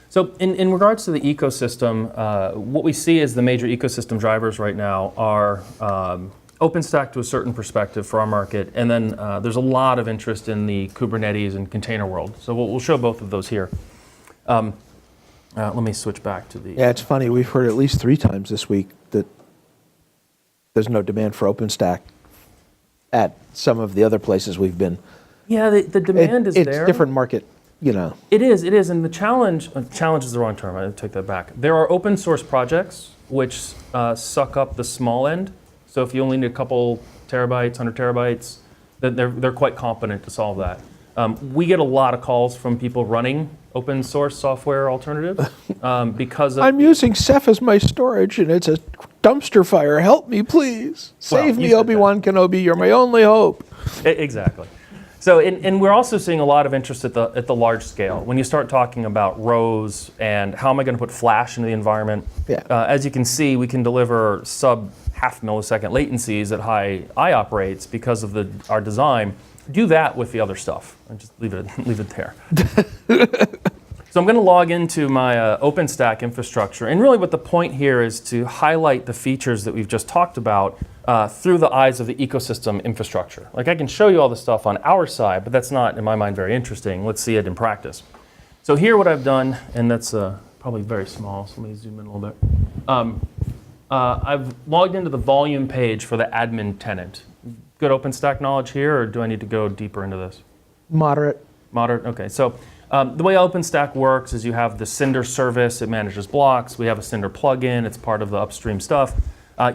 So in regards to the ecosystem, what we see as the major ecosystem drivers right now are OpenStack to a certain perspective for our market, and then there's a lot of interest in the Kubernetes and container world. So we'll show both of those here. Let me switch back to the... Yeah, it's funny. We've heard at least 3 times this week that there's no demand for OpenStack at some of the other places we've been. Yeah, the demand is there. It's different market, you know. It is, and the challenge is the wrong term, I take that back. There are open source projects which suck up the small end. So if you only need a couple terabytes, 100 terabytes, then they're quite competent to solve that. We get a lot of calls from people running open source software alternatives because of... I'm using Ceph as my storage and it's a dumpster fire. Help me, please. Save me, Obi-Wan Kenobi. You're my only hope. Exactly. So, and we're also seeing a lot of interest at the large scale. When you start talking about rows and how am I going to put flash into the environment, as you can see, we can deliver sub-half millisecond latencies at high IOP rates because of our design. Do that with the other stuff and just leave it there. So I'm going to log into my OpenStack infrastructure, and really what the point here is to highlight the features that we've just talked about through the eyes of the ecosystem infrastructure. Like I can show you all the stuff on our side, but that's not, in my mind, very interesting. Let's see it in practice. So here what I've done, and that's probably very small, so let me zoom in a little bit. I've logged into the volume page for the admin tenant. Good OpenStack knowledge here, or do I need to go deeper into this? Moderate. Moderate, okay. So the way OpenStack works is you have the Cinder service, it manages blocks. We have a Cinder plugin, it's part of the upstream stuff.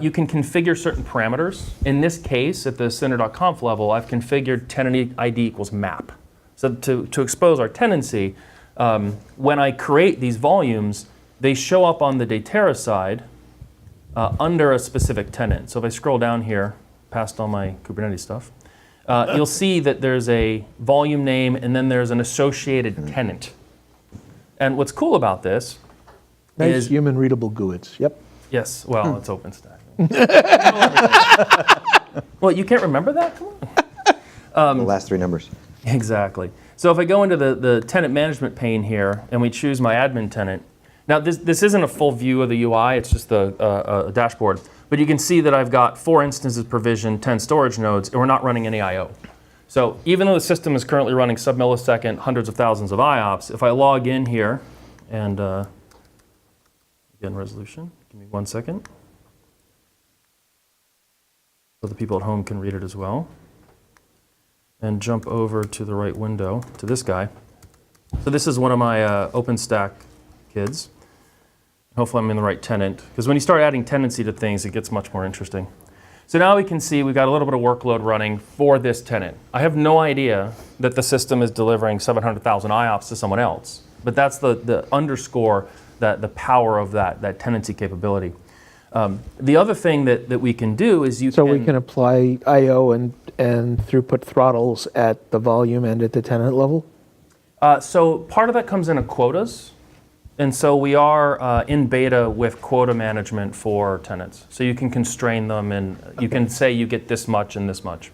You can configure certain parameters. In this case, at the cinder.conf level, I've configured tenant ID equals map. So to expose our tenancy, when I create these volumes, they show up on the Datera side under a specific tenant. So if I scroll down here, past all my Kubernetes stuff, you'll see that there's a volume name and then there's an associated tenant. And what's cool about this is... human readable GUIDs, yep. Yes, well, it's OpenStack. Well, you can't remember that? Come on. The last 3 numbers. Exactly. So if I go into the tenant management pane here and we choose my admin tenant, now this isn't a full view of the UI, it's just a dashboard. But you can see that I've got 4 instances provisioned, 10 storage nodes, and we're not running any I/O. So even though the system is currently running sub-millisecond, hundreds of thousands of IOPS, if I log in here and again resolution, give me 1 second, so the people at home can read it as well, and jump over to the right window to this guy. So this is one of my OpenStack kids. Hopefully I'm in the right tenant, because when you start adding tenancy to things, it gets much more interesting. So now we can see we've got a little bit of workload running for this tenant. I have no idea that the system is delivering 700,000 IOPS to someone else, but that's the underscore the power of that tenancy capability. The other thing that we can do is So we can apply I/O and throughput throttles at the volume and at the tenant level? So part of that comes in quotas. And so we are in beta with quota management for tenants. So you can constrain them and you can say you get this much and this much.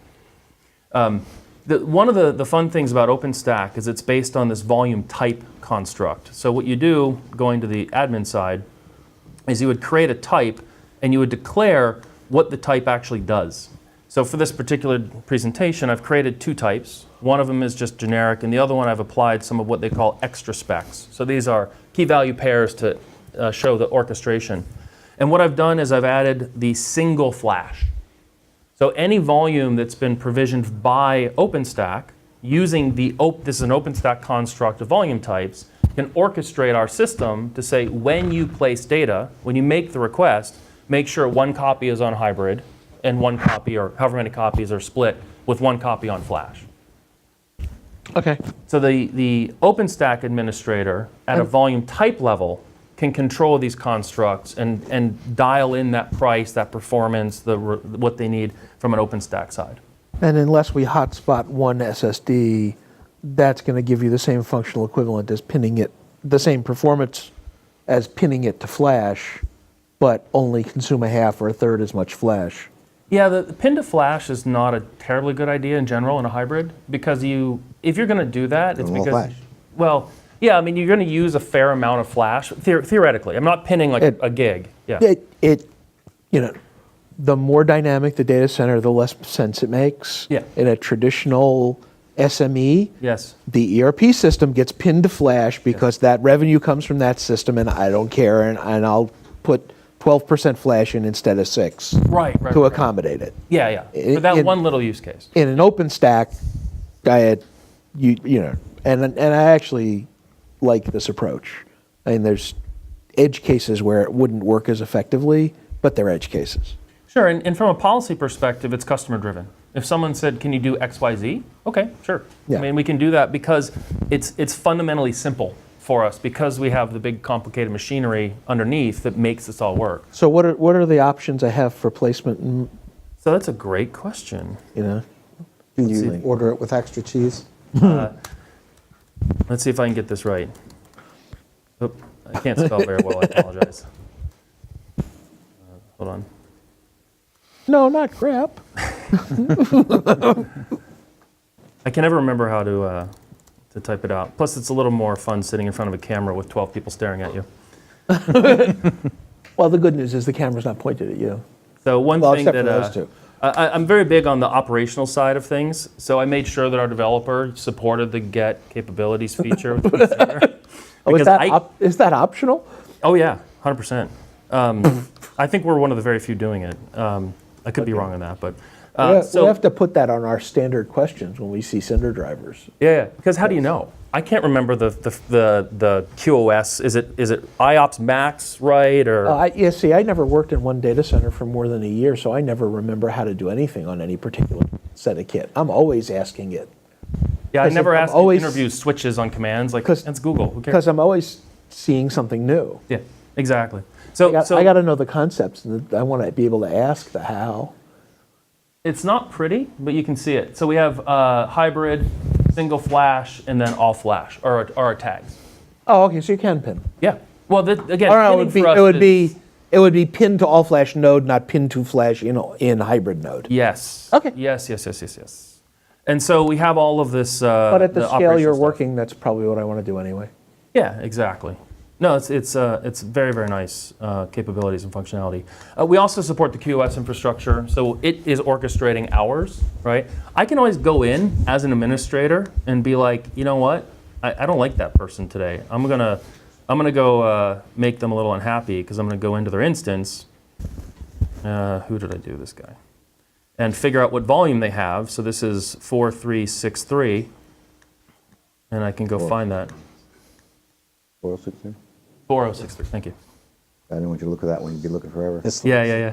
One of the fun things about OpenStack is it's based on this volume type construct. So what you do, going to the admin side, is you would create a type and you would declare what the type actually does. So for this particular presentation, I've created 2 types. One of them is just generic, and the other one I've applied some of what they call extra specs. So these are key value pairs to show the orchestration. And what I've done is I've added the single flash. So any volume that's been provisioned by OpenStack using this is an OpenStack construct of volume types, can orchestrate our system to say when you place data, when you make the request, make sure 1 copy is on hybrid and 1 copy, or however many copies are split, with 1 copy on flash. Okay. So the OpenStack administrator at a volume type level can control these constructs and dial in that price, that performance, what they need from an OpenStack side. And unless we hotspot one SSD, that's going to give you the same functional equivalent as pinning it, the same performance as pinning it to flash, but only consume a half or a third as much flash. Yeah, the pin to flash is not a terribly good idea in general in a hybrid, because if you're going to do that, it's because, well, Yeah, I mean, you're going to use a fair amount of flash, theoretically. I'm not pinning like a gig. Yeah. The more dynamic the data center, the less sense it makes. Yeah. In a traditional SME, Yes. the ERP system gets pinned to flash because that revenue comes from that system, and I don't care, and I'll put 12% flash in instead of 6 Right. to accommodate it. Yeah. For that one little use case. In an OpenStack, and I actually like this approach. I mean, there's edge cases where it wouldn't work as effectively, but they're edge cases. Sure, and from a policy perspective, it's customer driven. If someone said, can you do X, Y, Z? Okay, sure. Yeah. I mean, we can do that because it's fundamentally simple for us because we have the big complicated machinery underneath that makes this all work. So what are the options I have for placement? So that's a great question. Can you order it with extra cheese? Let's see if I can get this right. Oh, I can't spell very well, I apologize. Hold on. No, not crap. I can never remember how to type it out. Plus, it's a little more fun sitting in front of a camera with 12 people staring at you. Well, the good news is the camera's not pointed at you. So one thing except that for those two. I'm very big on the operational side of things. So I made sure that our developer supported the get capabilities feature. With Is that optional? Oh yeah, 100%. I think we're one of the very few doing it. I could be wrong on that, but we have to put that on our standard questions when we see Cinder drivers. Yeah. Because how do you know? I can't remember the QoS. Is it IOPS max, right? Or I never worked in one data center for more than a year, so I never remember how to do anything on any particular set of kit. I'm always asking it. Yeah, I never asked interviews switches on commands. Like, that's Google. Who cares? Because I'm always seeing something new. Yeah, exactly. So I got to know the concepts, and I want to be able to ask the how. It's not pretty, but you can see it. So we have hybrid, single flash, and then all flash, or our tags. Oh, okay, so you can pin. Yeah. Well, again, it would be pinned to all flash node, not pinned to flash in hybrid node. Yes. Okay. Yes. And so we have all of this. But at the scale you're stuff. working, that's probably what I want to do anyway. Yeah, exactly. No, it's very, very nice capabilities and functionality. We also support the QoS infrastructure, so it is orchestrating hours, right? I can always go in as an administrator and be like, you know what? I don't like that person today. I'm gonna go make them a little unhappy because I'm gonna go into their instance. Who did I do this guy? And figure out what volume they have. So this is 4363, and I can go find that. 4063? 4063, thank you. I didn't want you to look at that one. You'd be looking forever. Yeah.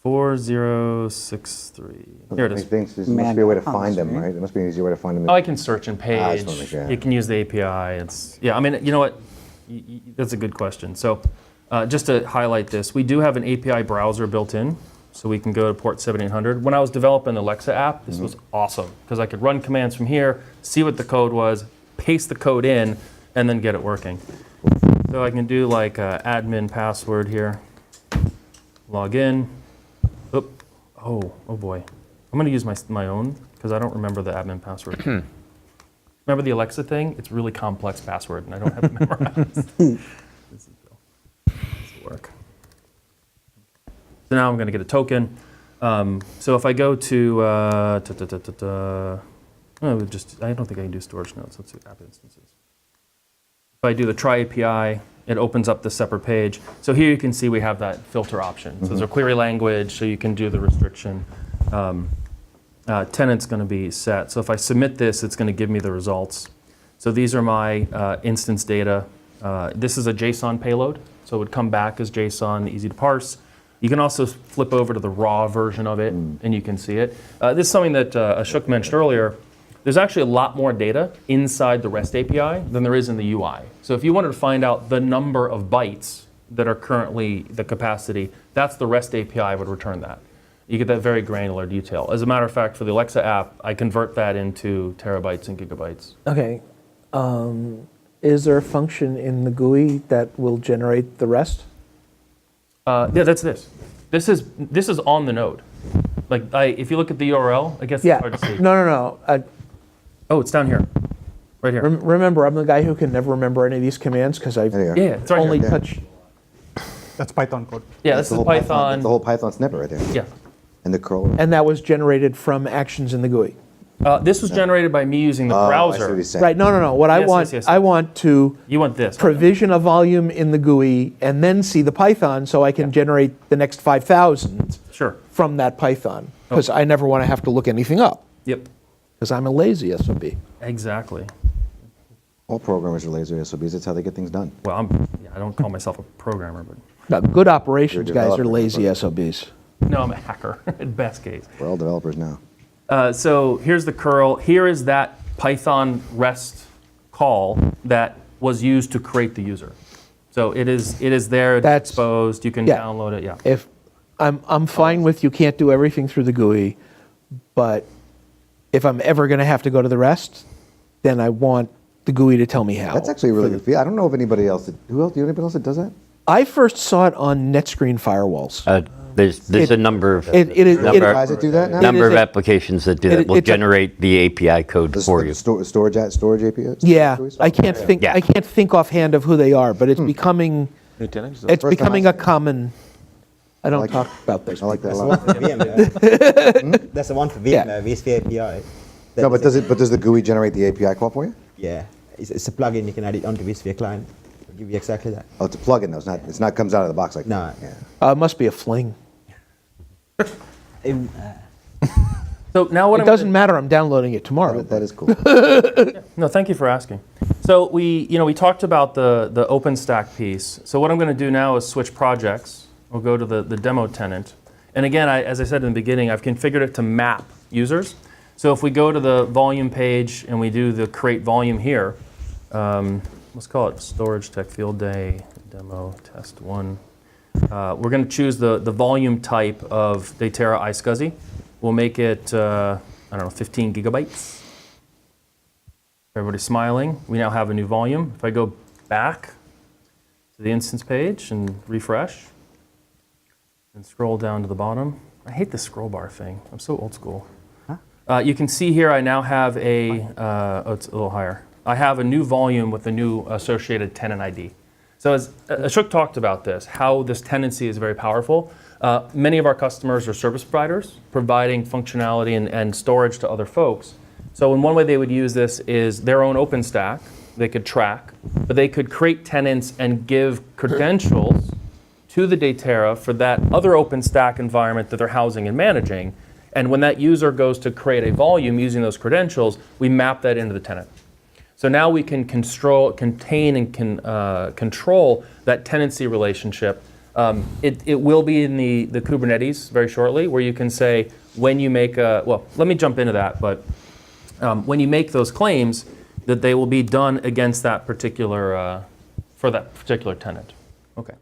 4063. Here it is. There must be a way to find them, right? There must be an easier way to find them. Oh, I can search and page. I just wanna make sure. You can use the API. I mean, you know what? That's a good question. So just to highlight this, we do have an API browser built in, so we can go to port 7800. When I was developing the Alexa app, this was awesome because I could run commands from here, see what the code was, paste the code in, and then get it working. So I can do like admin password here, log in. Oh boy. I'm going to use my own because I don't remember the admin password. Remember the Alexa thing? It's a really complex password and I don't have it memorized. This will work. So now I'm going to get a token. So if I go to, I don't think I can do storage nodes. Let's do app instances. If I do the try API, it opens up this separate page. So here you can see we have that filter option. So there's a query language, so you can do the restriction. Tenant's going to be set. So if I submit this, it's going to give me the results. So these are my instance data. This is a JSON payload, so it would come back as JSON, easy to parse. You can also flip over to the raw version of it, and you can see it. This is something that Ashok mentioned earlier. There's actually a lot more data inside the REST API than there is in the UI. So if you wanted to find out the number of bytes that are currently the capacity, that's the REST API would return that. You get that very granular detail. As a matter of fact, for the Alexa app, I convert that into terabytes and gigabytes. Okay. Is there a function in the GUI that will generate the rest? Yeah, that's this. This is on the node. Like if you look at the URL, I guess it's hard to see. No. Oh, it's down here. Right here. Remember, I'm the guy who can never remember any of these commands because I've There you Yeah, are. it's right only here. touched. That's Python code. Yeah, That's this the is whole Python. That's the whole Python snippet right there. Yeah. And the curl. And that was generated from actions in the GUI. This was generated by me using the I see what browser. he's saying. Right, no. What I Yes, want, yes. I want to You want this. provision a volume in the GUI and then see the Python so I can generate the next 5,000 Sure. from that Python. Because I never want to have to look anything up, Yep. because I'm a lazy SOB. Exactly. All programmers are lazy SOBs. That's how they get things done. Well, I don't call myself a programmer, but Now, good operations You're a guys are developer, lazy but- SOBs. no, I'm a hacker at best case. We're all developers now. So here's the curl. Here is that Python REST call that was used to create the user. So it is there. It's That's- exposed. You can yeah. download it. Yeah. If I'm fine with you can't do everything through the GUI, but if I'm ever going to have to go to the REST, then I want the GUI to tell me how. That's actually a really good feature. I don't know if anybody else, do you know anybody else that does that? I first saw it on NetScreen firewalls. There's a number of It is. number- Guys that do that now? number is of a- applications that do that. it- Will it's a- generate the API code The for you. storage APIs? Yeah, Storage? I can't think. Yeah. I can't think offhand of who they are, but it's becoming. It's First time becoming I a common. I don't like- talk about this. I like that a That's the lot. one for VMware. That's the one for Yeah. VMware, vSphere API. No, but does the GUI generate the API call for you? Yeah, it's a plugin, you can add it onto vSphere client. It'll give you exactly that. Oh, it's a plugin though. It's not comes out of the box like No. that. Yeah. It must be a fling. So now what It I'm doesn't matter. I'm downloading it tomorrow. That is cool. No, thank you for asking. So we talked about the OpenStack piece. So what I'm going to do now is switch projects. We'll go to the demo tenant. And again, as I said in the beginning, I've configured it to map users. So if we go to the volume page and we do the create volume here, let's call it storage tech field day demo test 1. We're going to choose the volume type of Datera iSCSI. We'll make it, 15 gigabytes. Everybody's smiling. We now have a new volume. If I go back to the instance page and refresh and scroll down to the bottom. I hate the scroll bar thing. I'm so old school. You can see here I now have it's a little higher. I have a new volume with a new associated tenant ID. So as Ashok talked about this, how this tenancy is very powerful. Many of our customers are service providers providing functionality and storage to other folks. So in one way they would use this is their own OpenStack. They could track, but they could create tenants and give credentials to the Datera for that other OpenStack environment that they're housing and managing. And when that user goes to create a volume using those credentials, we map that into the tenant. So now we can contain and control that tenancy relationship. It will be in the Kubernetes very shortly, where you can say when you make let me jump into that, but when you make those claims, that they will be done against that particular, for that particular tenant. Okay.